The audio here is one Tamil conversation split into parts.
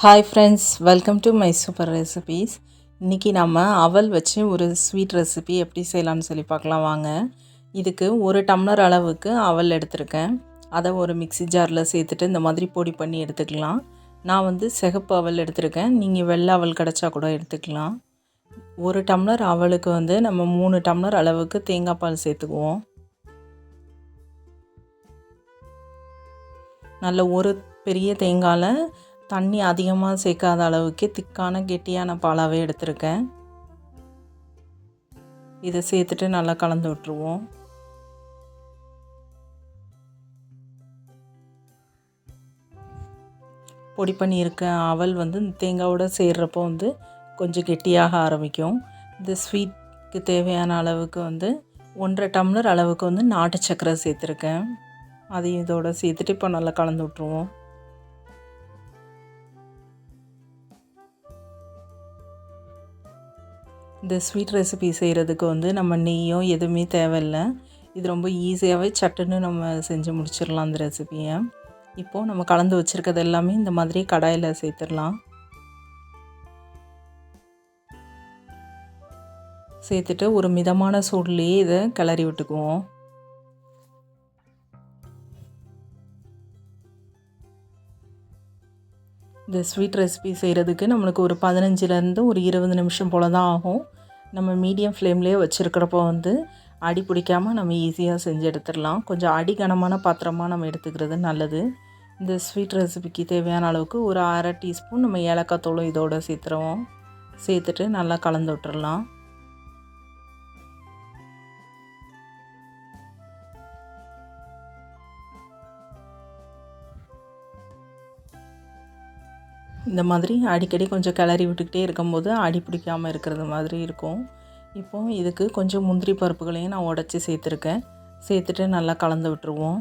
Hi friends, welcome to my super recipes. இன்றைக்கி நம்ம அவல் வச்சு ஒரு ஸ்வீட் ரெசிபி எப்படி செய்யலான்னு சொல்லி பார்க்கலாம் வாங்க. இதுக்கு 1 டம்ளர் அளவுக்கு அவல் எடுத்திருக்கேன். அதை ஒரு மிக்ஸி ஜாரில் சேர்த்துட்டு இந்த மாதிரி பொடி பண்ணி எடுத்துக்கலாம். நான் சிகப்பு அவல் எடுத்திருக்கேன், நீங்கள் வெள்ளை அவல் கிடச்சா கூட எடுத்துக்கலாம். 1 டம்ளர் அவலுக்கு நம்ம 3 டம்ளர் அளவுக்கு தேங்காய் பால் சேர்த்துக்குவோம். நல்ல ஒரு பெரிய தேங்காயில் தண்ணி அதிகமாக சேர்க்காத அளவுக்கு திக்கான கெட்டியான பாலாகவே எடுத்திருக்கேன். இதை சேர்த்துட்டு நல்லா கலந்து விட்டுருவோம். பொடி பண்ணியிருக்க அவல் தேங்காயோடு சேர்றப்போ கொஞ்சம் கெட்டியாக ஆரம்பிக்கும். இந்த ஸ்வீட்டுக்கு தேவையான அளவுக்கு 1.5 டம்ளர் அளவுக்கு நாட்டு சர்க்கரை சேர்த்துருக்கேன். அதையும் இதோட சேர்த்துட்டு இப்போ நல்லா கலந்து விட்டுருவோம். இந்த ஸ்வீட் ரெசிபி செய்கிறதுக்கு நம்ம நெய்யோ எதுவுமே தேவையில்லை. இது ரொம்ப ஈஸியாகவே சட்டுன்னு நம்ம செஞ்சு முடிச்சிடலாம் அந்த ரெசிபியை. இப்போது நம்ம கலந்து வச்சுருக்கிறது எல்லாமே இந்த மாதிரி கடாயில் சேர்த்துடலாம். சேர்த்துட்டு ஒரு மிதமான சூட்லேயே இதை கிளறி விட்டுக்குவோம். இந்த ஸ்வீட் ரெசிபி செய்கிறதுக்கு நம்மளுக்கு ஒரு 15லேருந்து ஒரு 20 நிமிஷம் போல் தான் ஆகும். நம்ம மீடியம் ஃப்ளேம்லேயே வச்சுருக்கிறப்போ அடி பிடிக்காமல் நம்ம ஈஸியாக செஞ்சு எடுத்துடலாம். கொஞ்சம் அடி கனமான பாத்திரமாக நம்ம எடுத்துக்கிறது நல்லது. இந்த ஸ்வீட் ரெசிபிக்கு தேவையான அளவுக்கு ஒரு 1/2 டீஸ்பூன் நம்ம ஏலக்காய் தூளும் இதோடு சேர்த்துருவோம். சேர்த்துட்டு நல்லா கலந்து விட்டுடலாம். இந்த மாதிரி அடிக்கடி கொஞ்சம் கிளறி விட்டுக்கிட்டே இருக்கும்போது அடி பிடிக்காமல் இருக்கிறது மாதிரி இருக்கும். இப்போது இதுக்கு கொஞ்சம் முந்திரி பருப்புகளையும் நான் உடச்சி சேர்த்துருக்கேன். சேர்த்துட்டு நல்லா கலந்து விட்டுருவோம்.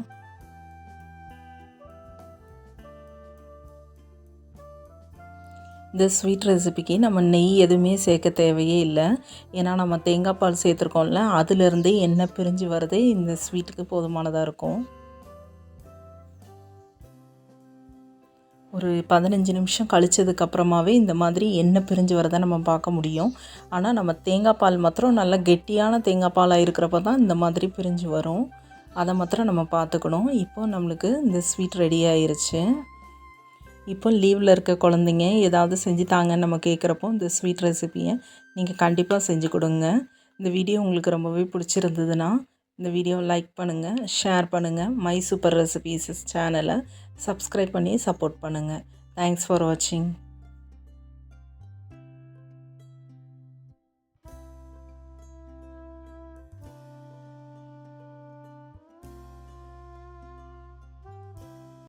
இந்த ஸ்வீட் ரெசிபிக்கு நம்ம நெய் எதுவுமே சேர்க்க தேவையே இல்லை. ஏன்னா நம்ம தேங்காய் பால் சேர்த்துருக்கோம்ல, அதுலேருந்தே எண்ணெய் பிரிஞ்சு வரதே இந்த ஸ்வீட்டுக்கு போதுமானதாக இருக்கும். ஒரு 15 நிமிஷம் கழிச்சதுக்கப்புறமாவே இந்த மாதிரி எண்ணெய் பிரிஞ்சு வரதை நம்ம பார்க்க முடியும். ஆனால் நம்ம தேங்காய் பால் மாத்திரம் நல்லா கெட்டியான தேங்காய் பாலாக இருக்கிறப்ப தான் இந்த மாதிரி பிரிஞ்சு வரும். அதை மாத்திரம் நம்ம பார்த்துக்கணும். இப்போ நம்மளுக்கு இந்த ஸ்வீட் ரெடி ஆயிருச்சு. இப்போ லீவில் இருக்க குழந்தைங்க ஏதாவது செஞ்சு தாங்கன்னு நம்ம கேட்குறப்போ இந்த ஸ்வீட் ரெசிபியை நீங்கள் கண்டிப்பாக செஞ்சு கொடுங்க. இந்த வீடியோ உங்களுக்கு ரொம்பவே பிடிச்சிருந்ததுன்னா இந்த வீடியோவை லைக் பண்ணுங்கள், ஷேர் பண்ணுங்கள். மை சூப்பர் ரெசிபீஸ் சேனலை சப்ஸ்கிரைப் பண்ணி சப்போர்ட் பண்ணுங்கள். தேங்க்ஸ் ஃபார் வாட்சிங்.